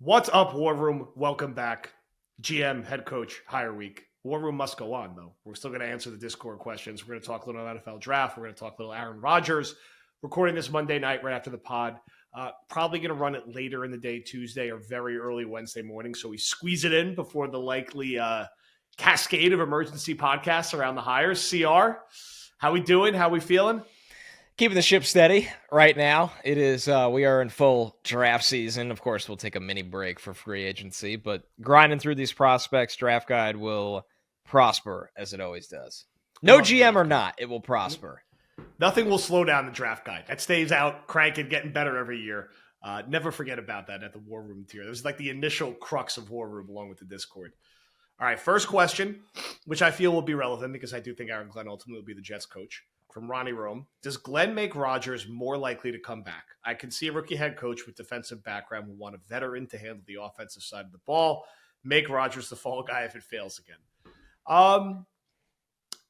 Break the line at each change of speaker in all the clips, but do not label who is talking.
What's up, War Room? Welcome back. GM, head coach, hire week. War Room must go on, though. We're still going to answer the Discord questions. We're going to talk a little NFL draft. We're going to talk a little Aaron Rodgers. Recording this Monday night right after the pod. Probably going to run it later in the day, Tuesday or very early Wednesday morning. So we squeeze it in before the likely cascade of emergency podcasts around the hires. CR, how we doing? How we feeling?
Keeping the ship steady right now. It is we are in full draft season. Of course, we'll take a mini break for free agency, but grinding through these prospects, draft guide will prosper as it always does. No GM or not, it will prosper.
Nothing will slow down the draft guide. That stays out, cranking, getting better every year. Never forget about that at the War Room tier. It was like the initial crux of War Room along with the Discord. All right, first question, which I feel will be relevant because I do think Aaron Glenn ultimately will be the Jets coach. From Ronnie Rome, does Glenn make Rodgers more likely to come back? I can see a rookie head coach with defensive background will want a veteran to handle the offensive side of the ball. Make Rodgers the fall guy if it fails again.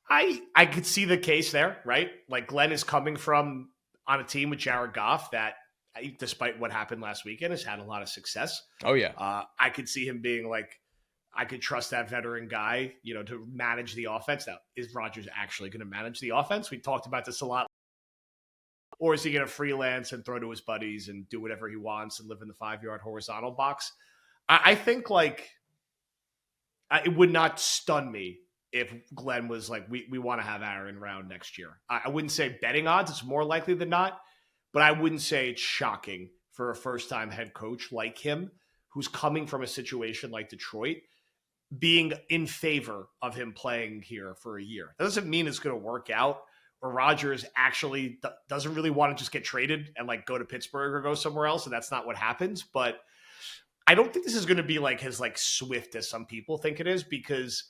I could see the case there, right? Like Glenn is coming from on a team with Jared Goff that, despite what happened last weekend, has had a lot of success.
Oh yeah,
I could see him being like, I could trust that veteran guy, to manage the offense. Now, is Rodgers actually going to manage the offense? We talked about this a lot. Or is he going to freelance and throw to his buddies and do whatever he wants and live in the 5-yard horizontal box? I think it would not stun me if Glenn was like, we want to have Aaron around next year. I wouldn't say betting odds. It's more likely than not. But I wouldn't say it's shocking for a first-time head coach like him who's coming from a situation like Detroit being in favor of him playing here for a year. That doesn't mean it's going to work out or Rodgers actually doesn't really want to just get traded and like go to Pittsburgh or go somewhere else. And that's not what happens. But I don't think this is going to be like as like swift as some people think it is, because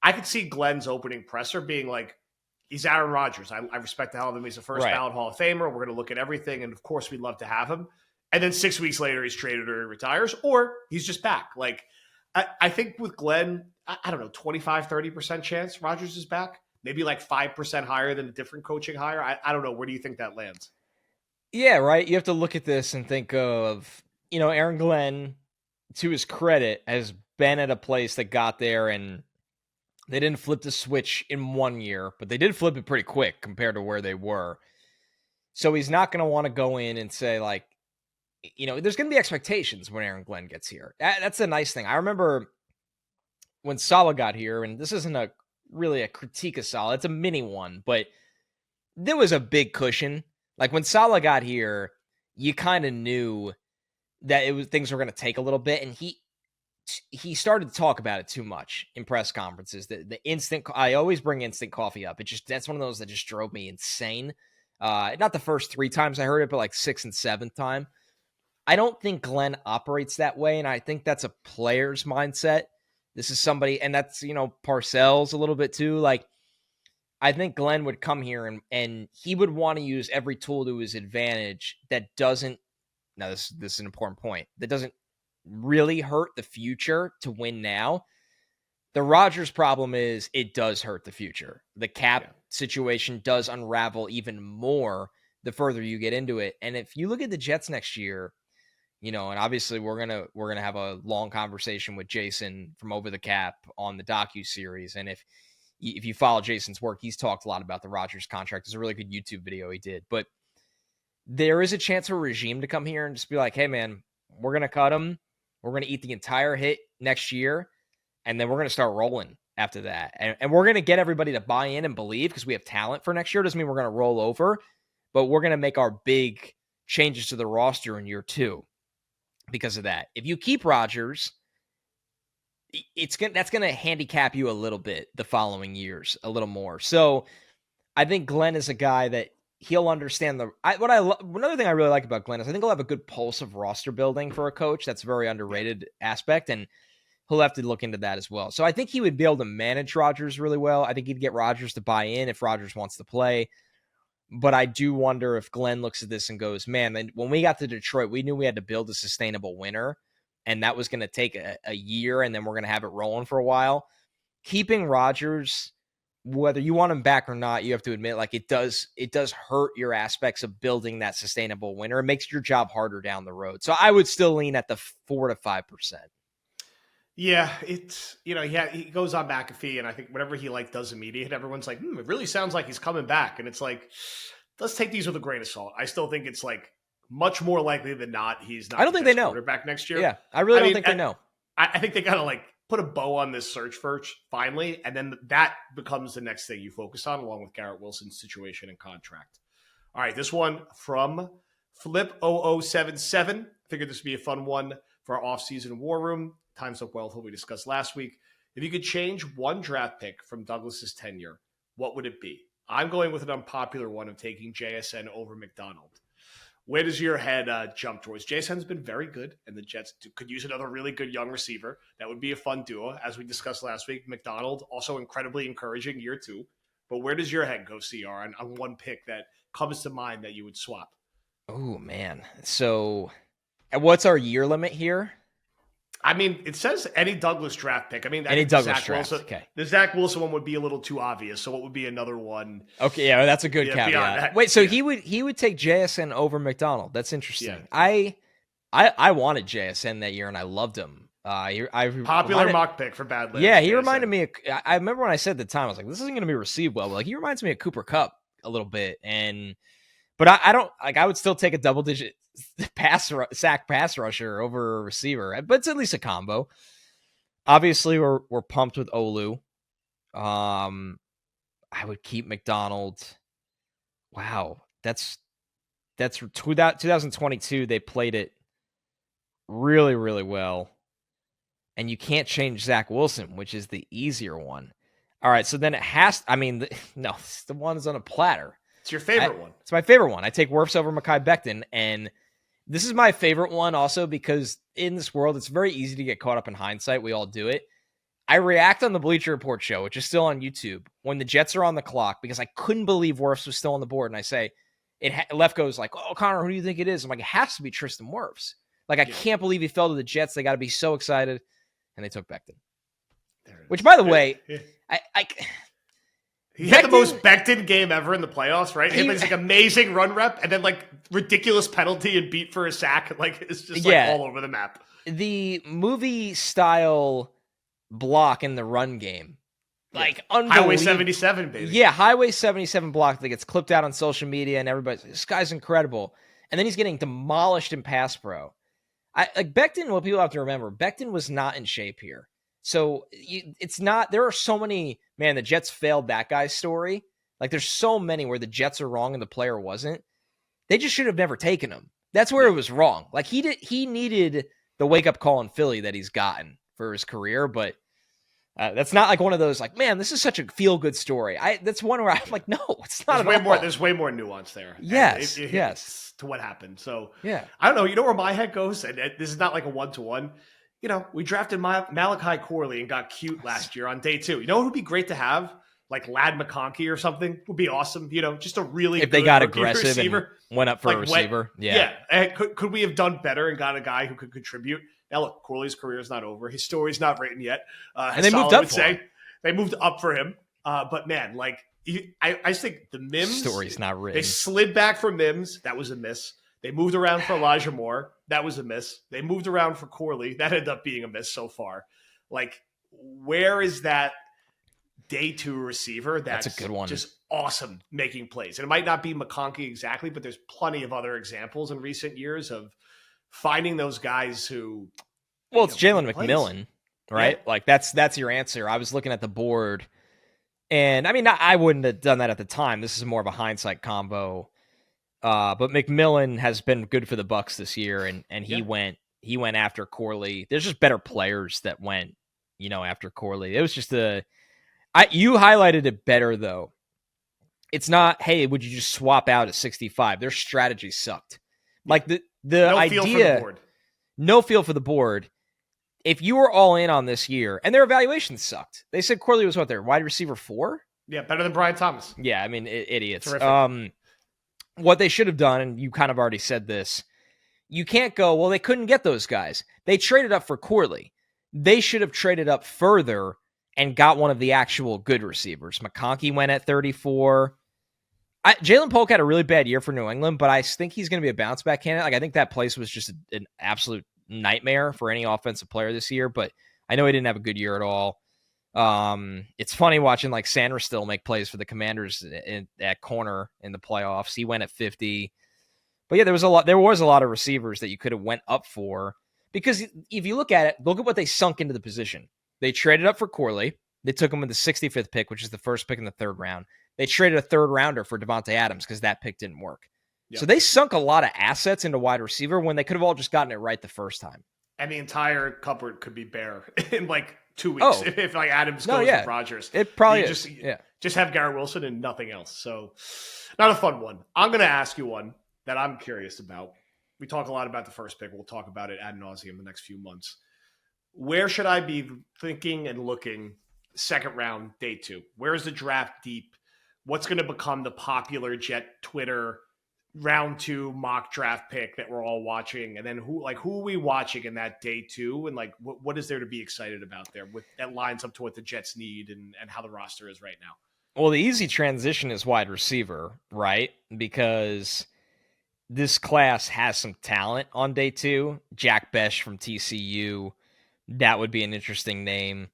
I could see Glenn's opening presser being like, he's Aaron Rodgers. I respect the hell of him. He's a first ballot Hall of Famer. We're going to look at everything. And of course we'd love to have him. And then 6 weeks later, he's traded or he retires, or he's just back. Like, I think with Glenn, I don't know, 25, 30% chance Rodgers is back. Maybe like 5% higher than a different coaching hire. I don't know. Where do you think that lands?
Yeah, right. You have to look at this and think of, Aaron Glenn, to his credit, has been at a place that got there and they didn't flip the switch in 1 year, but they did flip it pretty quick compared to where they were. So he's not going to want to go in and say like, there's going to be expectations when Aaron Glenn gets here. That's a nice thing. I remember when Saleh got here, and this isn't really a critique of Saleh, it's a mini one, but there was a big cushion. Like when Saleh got here, you kind of knew that things were going to take a little bit, and he started to talk about it too much in press conferences. The instant, I always bring instant coffee up. That's one of those that just drove me insane. Not the first 3 times I heard it, but like 6th and 7th time. I don't think Glenn operates that way, and I think that's a player's mindset. This is somebody, and that's, Parcells a little bit too. Like, I think Glenn would come here and he would want to use every tool to his advantage that doesn't, now this is an important point, that doesn't really hurt the future to win now. The Rodgers problem is it does hurt the future. The cap situation does unravel even more the further you get into it. And if you look at the Jets next year, and obviously we're gonna have a long conversation with Jason from Over the Cap on the docu-series. And if you follow Jason's work, he's talked a lot about the Rodgers contract. There's a really good YouTube video he did. But there is a chance for a regime to come here and just be like, hey, man, we're going to cut him. We're going to eat the entire hit next year. And then we're going to start rolling after that. And we're going to get everybody to buy in and believe because we have talent for next year. Doesn't mean we're going to roll over. But we're going to make our big changes to the roster in year 2 because of that. If you keep Rodgers, that's going to handicap you a little bit the following years, a little more. So I think Glenn is a guy that he'll understand another thing I really like about Glenn is I think he'll have a good pulse of roster building for a coach. That's a very underrated aspect, and he'll have to look into that as well. So I think he would be able to manage Rodgers really well. I think he'd get Rodgers to buy in if Rodgers wants to play. But I do wonder if Glenn looks at this and goes, man, when we got to Detroit, we knew we had to build a sustainable winner, and that was going to take a year, and then we're going to have it rolling for a while. Keeping Rodgers whether you want him back or not, you have to admit, like, it does hurt your aspects of building that sustainable winner. It makes your job harder down the road. So I would still lean at the 4 to 5%.
Yeah, it's, he goes on McAfee, and I think whenever he does a media hit, everyone's like, it really sounds like he's coming back. And it's like, let's take these with a grain of salt. I still think it's much more likely than not he's not.
I don't think they know
quarterback next year.
Yeah, I really don't think they know.
I think they gotta put a bow on this search first, finally, and then that becomes the next thing you focus on, along with Garrett Wilson's situation and contract. All right, this one from Flip0077. Figured this would be a fun one for our offseason war room. Times Up Wealth, what we discussed last week. If you could change one draft pick from Douglas's tenure, what would it be? I'm going with an unpopular one of taking JSN over McDonald. Where does your head jump towards? JSN's been very good, and the Jets could use another really good young receiver. That would be a fun duo, as we discussed last week. McDonald, also incredibly encouraging year 2. But where does your head go, CR, on one pick that comes to mind that you would swap?
Oh, man. So what's our year limit here?
I mean, it says any Douglas draft pick. I mean,
any Douglas draft. Okay.
The Zach Wilson one would be a little too obvious. So what would be another one?
Okay, yeah, that's a good caveat. Wait, so he would take JSN over McDonald. That's interesting. Yeah. I wanted JSN that year, and I loved him.
Popular mock pick for Badlands.
Yeah, he reminded me. I remember when I said at the time, I was like, this isn't going to be received well. But he reminds me of Cooper Kupp a little bit, but I don't I would still take a double-digit sack pass rusher over a receiver, but it's at least a combo. Obviously, we're pumped with Olu. I would keep McDonald. Wow, that's 2022. They played it really, really well, and you can't change Zach Wilson, which is the easier one. All right, so then it has. No, the one is on a platter.
It's your favorite one.
It's my favorite one. I take Wirfs over Mekhi Becton, and this is my favorite one also because in this world, it's very easy to get caught up in hindsight. We all do it. I react on the Bleacher Report show, which is still on YouTube, when the Jets are on the clock because I couldn't believe Wirfs was still on the board. And I say, Left goes like, oh, Connor, who do you think it is? I'm like, it has to be Tristan Wirfs. I can't believe he fell to the Jets. They got to be so excited. And they took Becton. Which, by the way,
He had the most Becton game ever in the playoffs, right? He had amazing run rep and then ridiculous penalty and beat for a sack. It's just all over the map.
The movie style block in the run game.
Highway 77, baby.
Yeah, Highway 77 block that gets clipped out on social media and everybody's like, this guy's incredible. And then he's getting demolished in pass pro. Becton, what people have to remember, Becton was not in shape here. So it's not, there are so many, man, the Jets failed that guy's story. There's so many where the Jets are wrong and the player wasn't. They just should have never taken him. That's where it was wrong. He needed the wake-up call in Philly that he's gotten for his career, but that's not one of those, man, this is such a feel-good story. That's one where I'm like, no, it's not at all.
There's way more nuance there.
Yes,
yes. To what happened. So,
yeah.
I don't know. You know where my head goes? And this is not a one-to-one. We drafted Malachi Corley and got cute last year on day 2. You know what would be great to have? Lad McConkey or something would be awesome. Just a really
if they got aggressive receiver. And went up for a receiver. Yeah.
And could we have done better and got a guy who could contribute? Now, look, Corley's career is not over. His story's not written yet.
And they moved up for him.
They moved up for him. But, man, I just think the Mims.
Story's not written.
They slid back for Mims. That was a miss. They moved around for Elijah Moore. That was a miss. They moved around for Corley. That ended up being a miss so far. Where is that day 2 receiver that's
a good one,
just awesome making plays? And it might not be McConkey exactly, but there's plenty of other examples in recent years of finding those guys who.
Well, it's Jalen McMillan, right? Yeah. That's your answer. I was looking at the board, and I wouldn't have done that at the time. This is more of a hindsight combo. But McMillan has been good for the Bucs this year, and he went after Corley. There's just better players that went, after Corley. It was just you highlighted it better though. It's not, hey, would you just swap out at 65? Their strategy sucked. The
no
idea,
feel for the board.
No feel for the board. If you were all in on this year, and their evaluations sucked. They said Corley was their wide receiver 4?
Yeah, better than Brian Thomas.
Yeah, idiots.
Terrific.
What they should have done, and you kind of already said this, you can't go, well, they couldn't get those guys. They traded up for Corley. They should have traded up further and got one of the actual good receivers. McConkey went at 34. Jalen Polk had a really bad year for New England, but I think he's going to be a bounce back candidate. Like, I think that place was just an absolute nightmare for any offensive player this year, but I know he didn't have a good year at all. It's funny watching like Sanders still make plays for the Commanders at corner in the playoffs. He went at 50. But yeah, there was a lot of receivers that you could have went up for, because if you look at it, look at what they sunk into the position. They traded up for Corley. They took him with the 65th pick, which is the first pick in the third round. They traded a third rounder for Devontae Adams because that pick didn't work. Yep. So they sunk a lot of assets into wide receiver when they could have all just gotten it right the first time.
And the entire cupboard could be bare in like 2 weeks if like Adams goes with Rodgers.
It probably is.
Just have Garrett Wilson and nothing else. So not a fun one. I'm going to ask you one that I'm curious about. We talk a lot about the first pick. We'll talk about it ad nauseum the next few months. Where should I be thinking and looking second round, day 2? Where is the draft deep? What's going to become the popular Jet Twitter round 2 mock draft pick that we're all watching? And then who are we watching in that day 2? And like, what is there to be excited about there that lines up to what the Jets need and how the roster is right now?
Well, the easy transition is wide receiver, right? Because this class has some talent on day 2. Jack Besh from TCU. That would be an interesting name.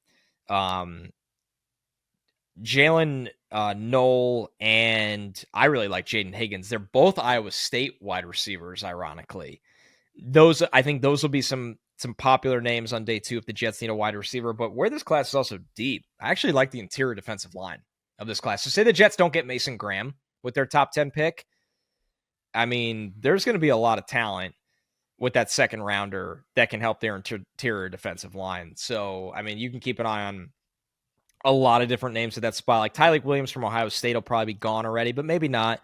Jalen Knoll, and I really like Jaden Higgins. They're both Iowa State wide receivers, ironically. I think those will be some popular names on day 2 if the Jets need a wide receiver. But where this class is also deep, I actually like the interior defensive line of this class. So say the Jets don't get Mason Graham with their top 10 pick. I mean, there's going to be a lot of talent with that second rounder that can help their interior defensive line. So, I mean, you can keep an eye on a lot of different names at that spot. Like Tyleik Williams from Ohio State will probably be gone already, but maybe not.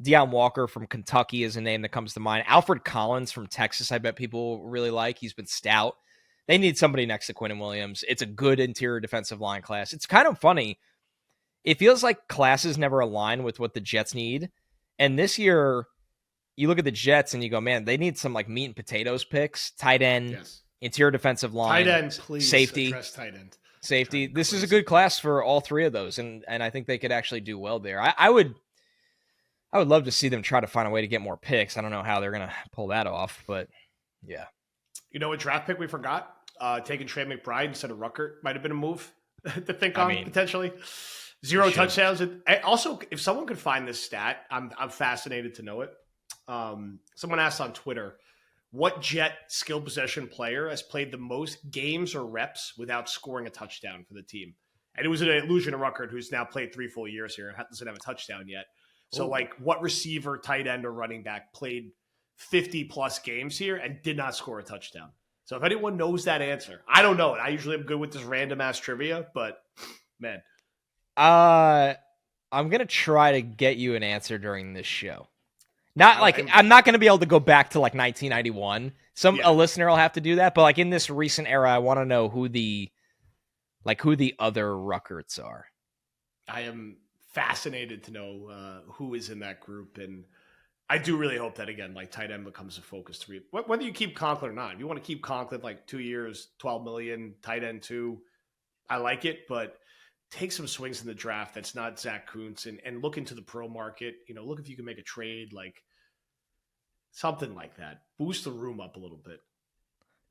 Deion Walker from Kentucky is a name that comes to mind. Alfred Collins from Texas, I bet people really like. He's been stout. They need somebody next to Quinnen Williams. It's a good interior defensive line class. It's kind of funny. It feels like classes never align with what the Jets need. And this year, you look at the Jets and you go, man, they need some like meat and potatoes picks. Tight end, interior defensive line,
tight end, please.
Safety.
Address tight end.
Safety. This is a good class for all 3 of those, and I think they could actually do well there. I would love to see them try to find a way to get more picks. I don't know how they're going to pull that off, but yeah.
You know, a draft pick we forgot? Taking Trey McBride instead of Ruckert might have been a move to think on potentially. 0 touchdowns. Also, if someone could find this stat, I'm fascinated to know it. Someone asked on Twitter, what Jet skill possession player has played the most games or reps without scoring a touchdown for the team? And it was an illusion of Ruckert, who's now played 3 full years here and doesn't have a touchdown yet. So, like, what receiver, tight end, or running back played 50-plus games here and did not score a touchdown? So if anyone knows that answer, I don't know it. I usually am good with this random-ass trivia, but, man.
I'm going to try to get you an answer during this show. I'm not going to be able to go back to like 1991. A listener will have to do that, but like in this recent era, I want to know who the other Ruckerts are.
I am fascinated to know who is in that group, and I do really hope that again, like tight end becomes a focus 3. Whether you keep Conklin or not, if you want to keep Conklin like 2 years, $12 million, tight end 2, I like it, but take some swings in the draft. That's not Zach Kuntz, and look into the pro market. You know, look if you can make a trade, like something like that. Boost the room up a little bit.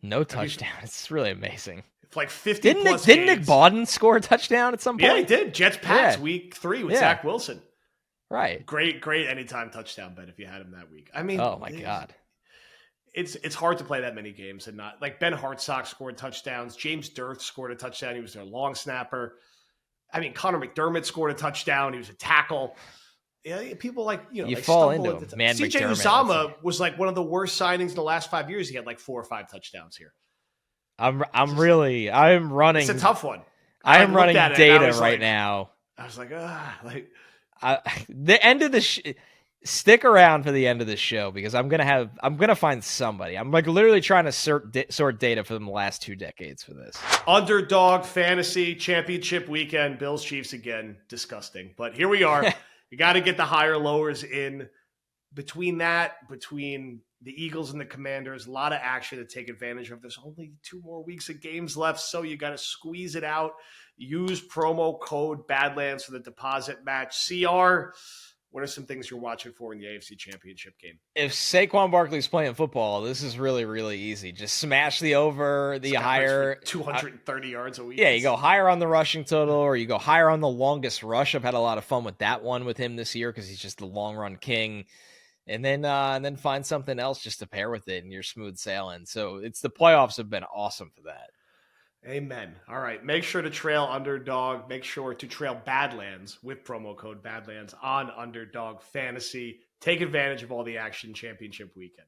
No touchdown. It's really amazing.
It's like 50
Didn't Nick Bawden score a touchdown at some point?
Yeah, he did. Jets Pats week 3 with Zach Wilson.
Right.
Great anytime touchdown bet if you had him that week. I mean,
oh my God.
It's hard to play that many games and not like Ben Hartsock scored touchdowns. James Dirth scored a touchdown. He was their long snapper. I mean, Connor McDermott scored a touchdown. He was a tackle. Yeah, people
you fall into him. Man,
CJ Uzomah was like one of the worst signings in the last 5 years. He had like 4 or 5 touchdends here.
I'm running.
It's a tough one.
I am running data right now.
I was like,
the end of the stick around for the end of this show because I'm gonna find somebody. I'm like literally trying to sort data for the last 2 decades for this.
Underdog fantasy championship weekend, Bills Chiefs again, disgusting. But here we are. You got to get the higher lowers in between the Eagles and the Commanders. A lot of action to take advantage of. There's only 2 more weeks of games left, so you got to squeeze it out. Use promo code Badlands for the deposit match. CR, what are some things you're watching for in the AFC Championship game?
If Saquon Barkley's playing football, this is really, really easy. Just smash the over, the higher.
230 yards a week.
Yeah, you go higher on the rushing total, or you go higher on the longest rush. I've had a lot of fun with that one with him this year because he's just the long run king. And then find something else just to pair with it, and you're smooth sailing. So it's the playoffs have been awesome for that.
Amen. All right. Make sure to trail Underdog. Make sure to trail Badlands with promo code Badlands on Underdog Fantasy. Take advantage of all the action championship weekend.